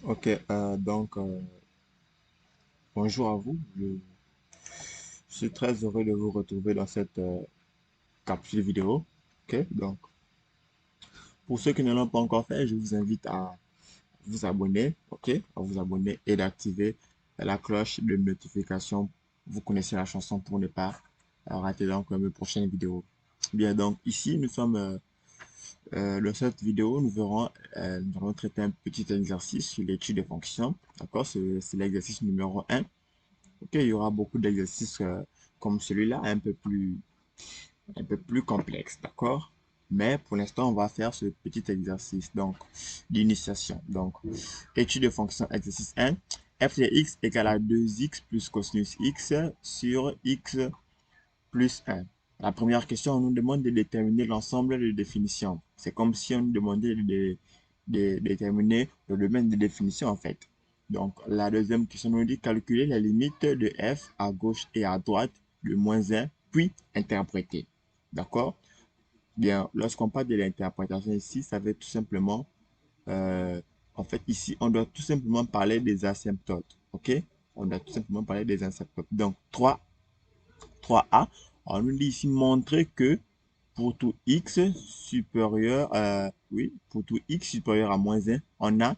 Ok, bonjour à vous. Je suis très heureux de vous retrouver dans cette capsule vidéo. Ok, donc pour ceux qui ne l'ont pas encore fait, je vous invite à vous abonner, ok, à vous abonner et d'activer la cloche de notification. Vous connaissez la chanson pour ne pas rater donc mes prochaines vidéos. Bien, donc ici nous sommes dans cette vidéo, nous allons traiter un petit exercice sur l'étude des fonctions. D'accord, c'est l'exercice numéro un. Ok, il y aura beaucoup d'exercices comme celui-là, un peu plus complexe, d'accord? Mais pour l'instant, on va faire ce petit exercice donc d'initiation. Donc, étude de fonction exercice un. F de x égale à 2x plus cosinus x sur x plus un. La première question, on nous demande de déterminer l'ensemble de définitions. C'est comme si on nous demandait de déterminer le domaine de définition en fait. Donc, la deuxième question nous dit calculer les limites de f à gauche et à droite de moins un, puis interpréter. D'accord? Bien, lorsqu'on parle de l'interprétation ici, ça veut tout simplement, euh, en fait, ici, on doit tout simplement parler des asymptotes. OK? On doit tout simplement parler des asymptotes. Donc, 3a, on nous dit ici montrer que pour tout x supérieur, oui, pour tout x supérieur à moins un, on a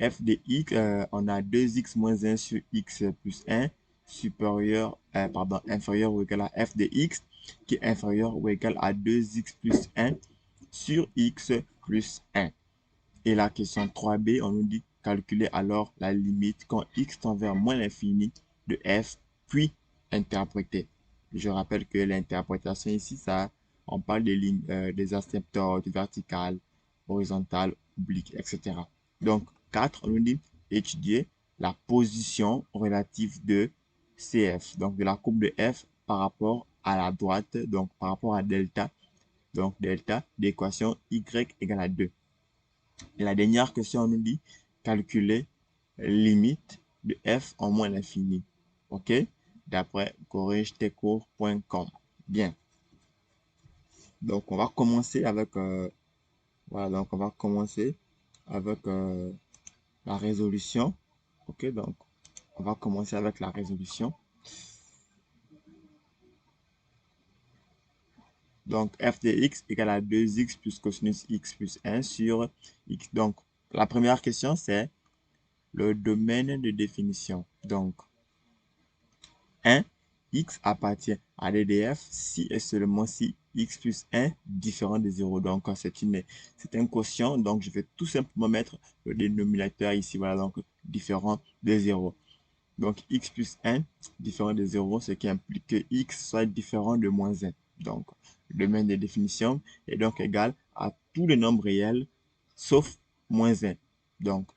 f de x, on a 2x moins un sur x plus un supérieur, pardon, inférieur ou égal à f de x qui est inférieur ou égal à 2x plus un sur x plus un. Et la question 3b, on nous dit calculer alors la limite quand x tend vers moins l'infini de f, puis interpréter. Je rappelle que l'interprétation ici, ça, on parle des lignes, des asymptotes verticales, horizontales, obliques, etc. Donc, 4, on nous dit étudier la position relative de CF, donc de la courbe de f par rapport à la droite, donc par rapport à delta, donc delta d'équation y égale à 2. Et la dernière question, on nous dit calculer limite de f en moins l'infini. OK? D'après corrigetecours.com. Bien. Donc, on va commencer avec, voilà, donc on va commencer avec la résolution. OK? Donc, on va commencer avec la résolution. Donc, f de x égale à 2x plus cosinus x plus un sur x. Donc, la première question, c'est le domaine de définition. Donc, 1, x appartient à l'EDF si et seulement si x plus 1 différent de 0. Donc, c'est un quotient. Donc, je vais tout simplement mettre le dénominateur ici. Voilà, donc différent de 0. Donc, x plus 1 différent de 0, ce qui implique que x soit différent de moins 1. Donc, le domaine de définition est donc égal à tous les nombres réels sauf moins 1. Donc,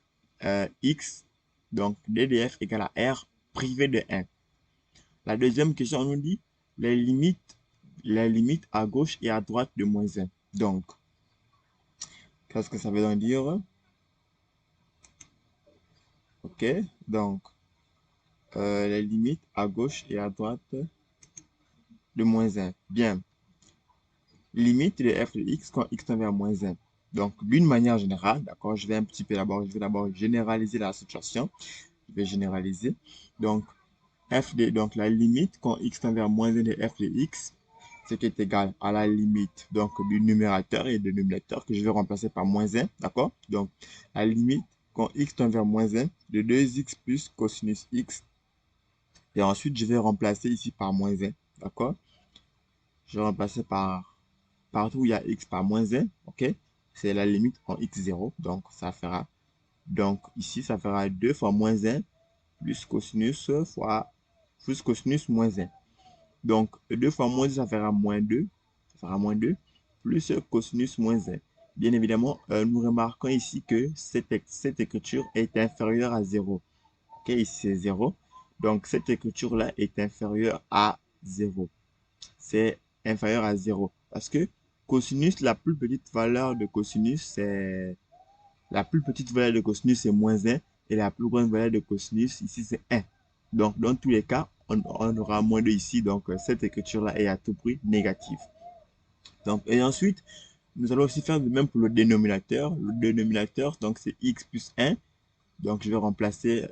x, donc DDF égale à r privé de 1. La deuxième question, on nous dit les limites à gauche et à droite de moins un. Donc, qu'est-ce que ça veut donc dire? OK, donc, les limites à gauche et à droite de moins un. Bien, limite de f de x quand x tend vers moins un. Donc, d'une manière générale, d'accord, je vais d'abord généraliser la situation. Je vais généraliser. Donc, donc la limite quand x tend vers moins un de f de x, ce qui est égal à la limite donc du numérateur et du dénominateur que je vais remplacer par moins un, d'accord? Donc, la limite quand x tend vers moins un de 2x plus cosinus x. Et ensuite, je vais remplacer ici par moins un, d'accord? Je vais remplacer par partout où il y a x par moins un, ok? C'est la limite en x0, donc ça fera, donc ici, ça fera 2 fois moins un plus cosinus fois plus cosinus moins un. Donc, 2 fois moins 2, ça fera moins 2. Ça fera moins 2 plus cosinus moins un. Bien évidemment, nous remarquons ici que cette écriture est inférieure à 0. OK, ici c'est 0. Donc, cette écriture-là est inférieure à 0. C'est inférieur à 0. Parce que cosinus, la plus petite valeur de cosinus, c'est la plus petite valeur de cosinus, c'est moins un. Et la plus grande valeur de cosinus, ici, c'est 1. Donc, dans tous les cas, on aura moins 2 ici. Donc, cette écriture-là est à tout prix négative. Donc, et ensuite, nous allons aussi faire de même pour le dénominateur. Le dénominateur, donc, c'est x plus 1 Donc, je vais remplacer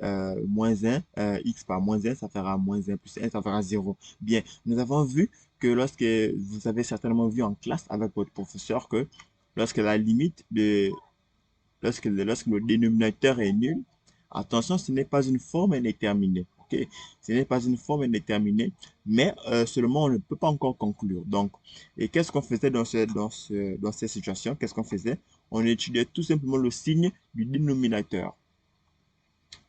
moins 1, x par moins 1, ça fera moins 1 plus 1, ça fera 0. Bien, nous avons vu que lorsque vous avez certainement vu en classe avec votre professeur que lorsque la limite de lorsque le dénominateur est nul, attention, ce n'est pas une forme indéterminée. Ok, ce n'est pas une forme indéterminée, mais seulement on ne peut pas encore conclure. Donc, et qu'est-ce qu'on faisait dans ces situations? Qu'est-ce qu'on faisait? On étudiait tout simplement le signe du dénominateur.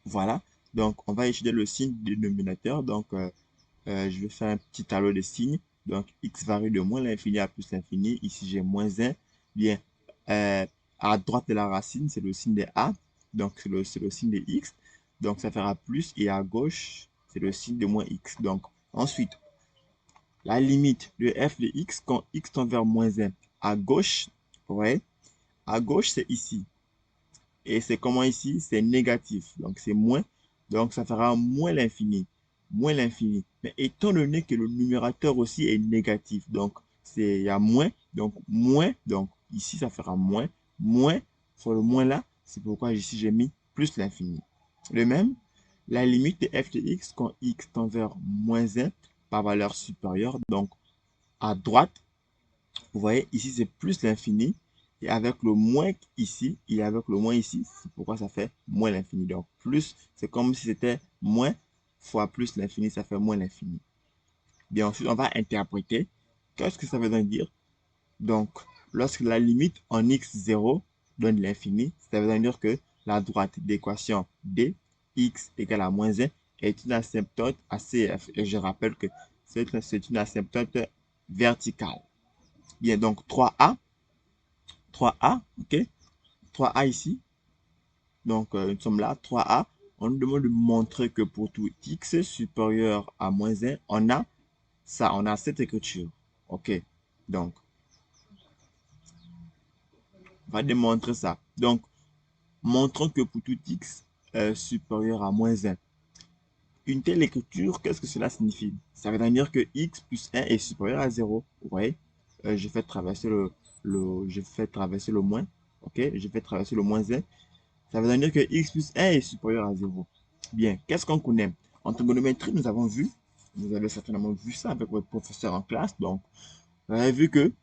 Voilà. Donc, on va étudier le signe du dénominateur. Donc, je vais faire un petit tableau de signes. Donc, x varie de moins l'infini à plus l'infini. Ici, j'ai moins 1. Bien, euh, à droite de la racine, c'est le signe de a. Donc, c'est le signe de x. Donc, ça fera plus. Et à gauche, c'est le signe de moins x. Donc, ensuite, la limite de f de x quand x tend vers moins 1. À gauche, vous voyez, à gauche, c'est ici. Et c'est comment ici? C'est négatif. Donc, c'est moins. Donc, ça fera moins l'infini. Moins l'infini. Mais étant donné que le numérateur aussi est négatif, donc il y a moins. Donc, moins. Donc, ici, ça fera moins. Moins. Sur le moins là, c'est pourquoi ici, j'ai mis plus l'infini. De même, la limite de f de x quand x tend vers moins 1 par valeur supérieure. Donc, à droite, vous voyez, ici, c'est plus l'infini. Et avec le moins ici, et avec le moins ici, c'est pourquoi ça fait moins l'infini. Donc, plus, c'est comme si c'était moins fois plus l'infini, ça fait moins l'infini. Bien, ensuite, on va interpréter. Qu'est-ce que ça veut donc dire? Donc, lorsque la limite en x0 donne l'infini, ça veut dire que la droite d'équation d, x égale à moins 1, est une asymptote à CF. Et je rappelle que c'est une asymptote verticale. Bien, donc 3a, 3a, ok? 3a ici. Donc, nous sommes là, 3a. On nous demande de montrer que pour tout x supérieur à moins 1, on a ça, on a cette écriture. Ok? Donc, on va démontrer ça. Donc, montrons que pour tout x supérieur à moins 1, une telle écriture, qu'est-ce que cela signifie? Ça veut dire que x plus 1 est supérieur à 0. Vous voyez? Je fais traverser je fais traverser le moins. Ok? Je fais traverser le moins 1. Ça veut dire que x plus 1 est supérieur à 0. Bien, qu'est-ce qu'on connaît? En trigonométrie, nous avons vu, vous avez certainement vu ça avec votre professeur en classe. Donc, vous avez vu que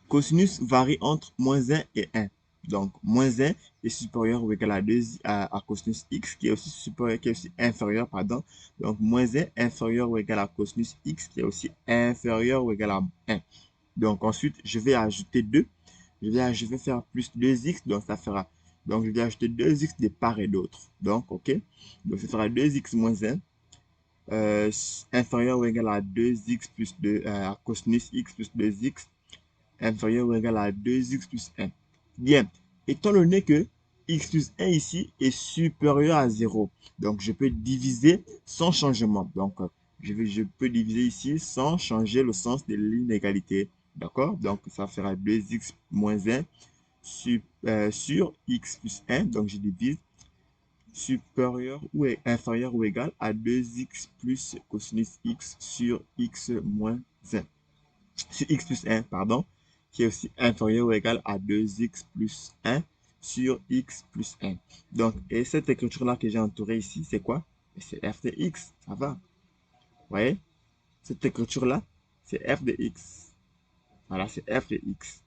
cosinus varie entre moins 1 et 1. Donc, moins 1 est supérieur ou égal à, 2, à cosinus x, qui est aussi supérieur, qui est aussi inférieur, pardon. Donc, moins 1 inférieur ou égal à cosinus x, qui est aussi inférieur ou égal à 1. Donc, ensuite, je vais ajouter 2. Je vais faire plus 2x, donc ça fera. Donc, je vais ajouter 2x de part et d'autre. Donc, ok. Donc, ça fera 2x moins 1 inférieur ou égal à 2x plus 2, à cosinus x plus 2x inférieur ou égal à 2x plus 1. Bien, étant donné que x plus 1 ici est supérieur à 0, donc je peux diviser sans changement. Donc, je peux diviser ici sans changer le sens de l'inégalité. D'accord? Donc, ça fera 2x moins 1 sur x plus 1. Donc, je divise supérieur ou inférieur ou égal à 2x plus cosinus x sur x moins 1. Sur x plus 1, pardon, qui est aussi inférieur ou égal à 2x plus 1 sur x plus 1. Donc, et cette écriture-là que j'ai entourée ici, c'est quoi? C'est f de x, ça va. Vous voyez? Cette écriture-là, c'est f de x. Voilà, c'est f de x.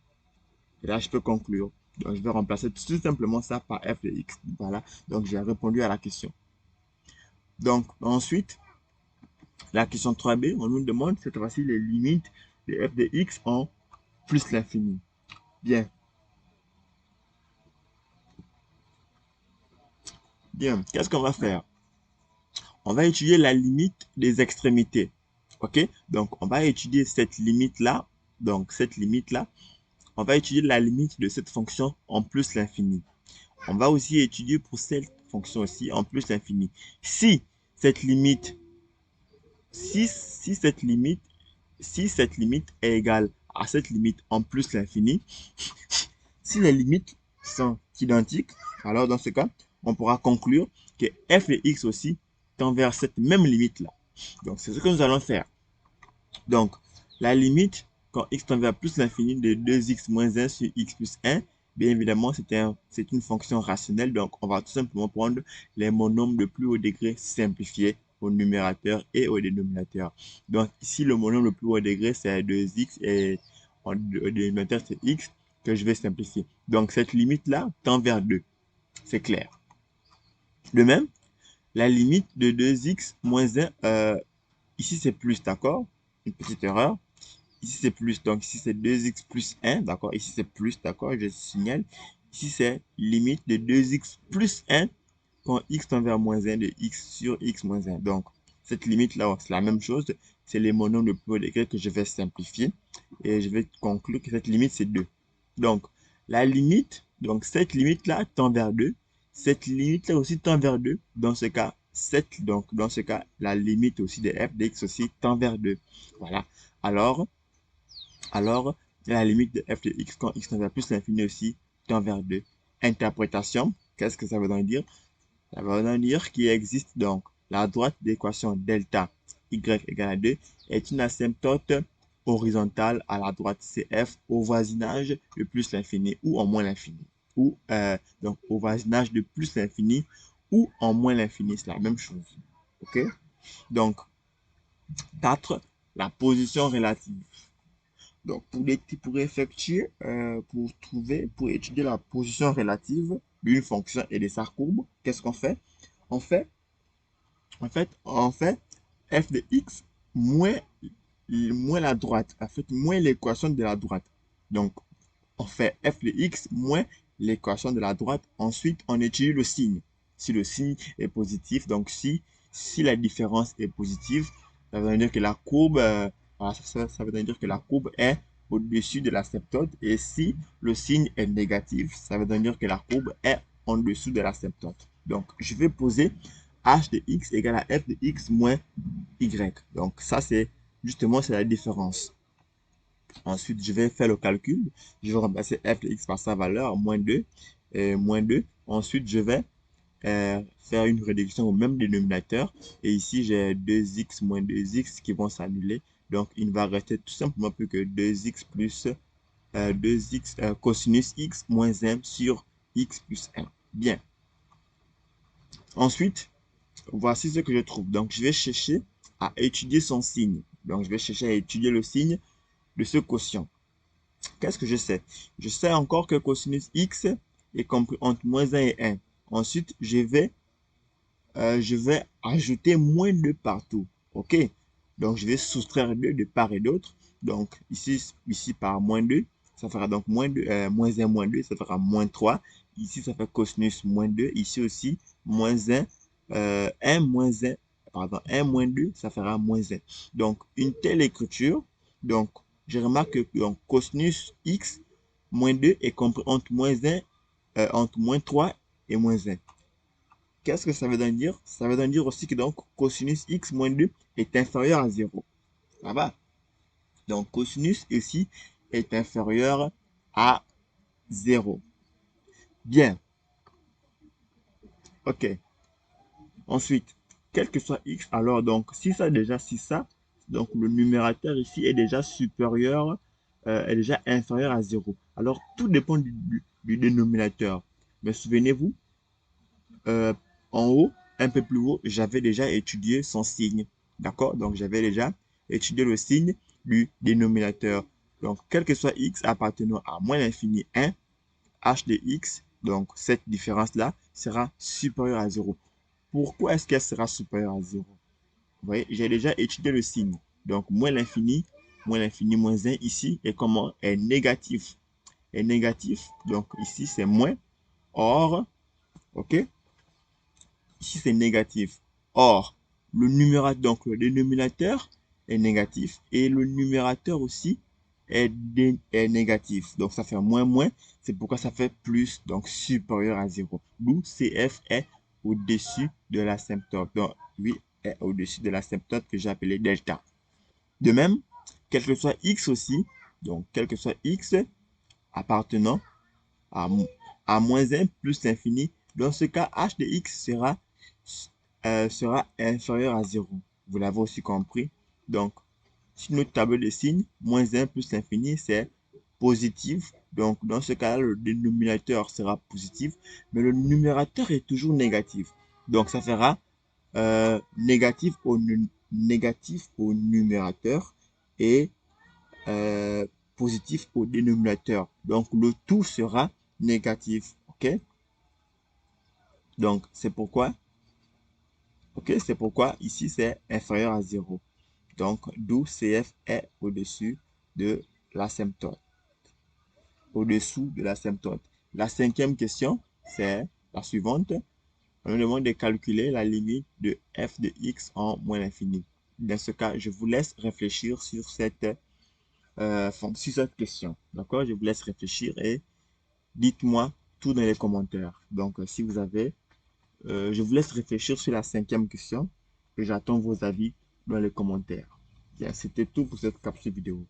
Et là, je peux conclure. Donc, je vais remplacer tout simplement ça par f de x. Voilà, donc j'ai répondu à la question. Donc, ensuite, la question 3b, on nous demande cette fois-ci les limites de f de x en plus l'infini. Bien. Bien, qu'est-ce qu'on va faire? On va étudier la limite des extrémités. Ok? Donc, on va étudier cette limite-là. Donc, cette limite-là, on va étudier la limite de cette fonction en plus l'infini. On va aussi étudier pour cette fonction aussi en plus l'infini. Si cette limite, si cette limite, si cette limite est égale à cette limite en plus l'infini, si les limites sont identiques, alors dans ce cas, on pourra conclure que f de x aussi tend vers cette même limite-là. Donc, c'est ce que nous allons faire. Donc, la limite, quand x tend vers plus l'infini de 2x moins 1 sur x plus 1, Bien évidemment, c'est une fonction rationnelle, donc on va tout simplement prendre les monomes de plus haut degré simplifiés au numérateur et au dénominateur. Donc ici, le monome le plus haut degré, c'est 2x et au dénominateur, c'est x que je vais simplifier. Donc cette limite-là tend vers 2. C'est clair. De même, la limite de 2x moins 1, ici c'est plus, d'accord? Une petite erreur. Ici c'est plus, donc ici c'est 2x plus 1, d'accord? Ici c'est plus, d'accord? Je signale. Ici c'est limite de 2x plus 1 quand x tend vers moins 1 de x sur x moins 1. Donc, cette limite-là, c'est la même chose. C'est les monomes de plus haut degré que je vais simplifier. Et je vais conclure que cette limite, c'est 2. Donc, la limite, donc cette limite-là tend vers 2. Cette limite-là aussi tend vers 2. Dans ce cas, donc dans ce cas, la limite aussi de f de x aussi tend vers 2. Voilà. Alors, la limite de f de x quand x tend vers plus l'infini aussi tend vers 2. Interprétation, qu'est-ce que ça veut donc dire? Ça veut dire qu'il existe donc la droite d'équation delta y égale à 2 est une asymptote horizontale à la droite CF au voisinage de plus l'infini ou en moins l'infini. Ou donc au voisinage de plus l'infini ou en moins l'infini, c'est la même chose. Ok? Donc, 4, la position relative. Donc, pour étudier la position relative d'une fonction et de sa courbe, qu'est-ce qu'on fait? On fait on fait f de x moins la droite. En fait, moins l'équation de la droite. Donc, on fait f de x moins l'équation de la droite. Ensuite, on étudie le signe. Si le signe est positif, donc si la différence est positive, ça veut dire que la courbe, voilà, ça veut dire que la courbe est au-dessus de l'asymptote. Et si le signe est négatif, ça veut dire que la courbe est en dessous de l'asymptote. Donc, je vais poser h de x égale à f de x moins y. Donc, ça, c'est justement c'est la différence. Ensuite, je vais faire le calcul. Je vais remplacer f de x par sa valeur, moins 2. Moins 2. Ensuite, je vais faire une réduction au même dénominateur. Et ici, j'ai 2x moins 2x qui vont s'annuler. Donc, il ne va rester tout simplement plus que 2x plus 2x cosinus x moins 1 sur x plus 1. Bien. Ensuite, voici ce que je trouve. Donc, je vais chercher à étudier son signe. Donc, je vais chercher à étudier le signe de ce quotient. Qu'est-ce que je sais? Je sais encore que cosinus x est compris entre moins 1 et 1. Ensuite, je vais ajouter moins 2 partout. OK? Donc, je vais soustraire 2 de part et d'autre. Donc, ici par moins 2, ça fera donc moins 1 moins 2, ça fera moins 3. Ici, ça fait cosinus moins 2. Ici aussi, moins 1, 1 moins 1, pardon, 1 moins 2, ça fera moins 1. Donc, une telle écriture, donc, je remarque que donc, cosinus x moins 2 est compris entre moins 1, entre moins 3 et moins 1. Qu'est-ce que ça veut donc dire? Ça veut donc dire aussi que donc cosinus x moins 2 est inférieur à 0. Ça va? Donc cosinus ici est inférieur à 0. Bien. OK. Ensuite, quel que soit x, alors donc si ça, donc le numérateur ici est déjà supérieur, est déjà inférieur à 0. Alors tout dépend du dénominateur. Mais souvenez-vous, euh, en haut, un peu plus haut, j'avais déjà étudié son signe. D'accord? Donc, j'avais déjà étudié le signe du dénominateur. Donc, quel que soit x appartenant à moins l'infini 1, h de x, donc cette différence-là, sera supérieure à 0. Pourquoi est-ce qu'elle sera supérieure à 0? Vous voyez, j'ai déjà étudié le signe. Donc, moins l'infini, moins 1, ici, est comment? Est négatif. Est négatif. Donc, ici, c'est moins. Or, OK? Ici, c'est négatif. Or, donc le dénominateur est négatif et le numérateur aussi est négatif. Donc, ça fait moins, moins. C'est pourquoi ça fait plus, donc supérieur à 0. D'où CF est au-dessus de l'asymptote. Donc, oui, est au-dessus de l'asymptote que j'ai appelé delta. De même, quel que soit x aussi, donc quel que soit x appartenant à, à moins 1 plus l'infini, dans ce cas, h de x sera inférieur à 0. Vous l'avez aussi compris. Donc, sur notre tableau de signes, moins 1 plus l'infini, c'est positif. Donc, dans ce cas-là, le dénominateur sera positif, mais le numérateur est toujours négatif. Donc, ça fera négatif au numérateur et positif au dénominateur. Donc, le tout sera négatif. OK? Donc, c'est pourquoi ici, c'est inférieur à 0. Donc, d'où CF est au-dessus de l'asymptote. Au-dessous de l'asymptote. La cinquième question, c'est la suivante. On nous demande de calculer la limite de f de x en moins l'infini. Dans ce cas, je vous laisse réfléchir sur cette question. D'accord? Je vous laisse réfléchir et dites-moi tout dans les commentaires. Donc, si vous avez, je vous laisse réfléchir sur la cinquième question et j'attends vos avis dans les commentaires. Bien, c'était tout pour cette capsule vidéo.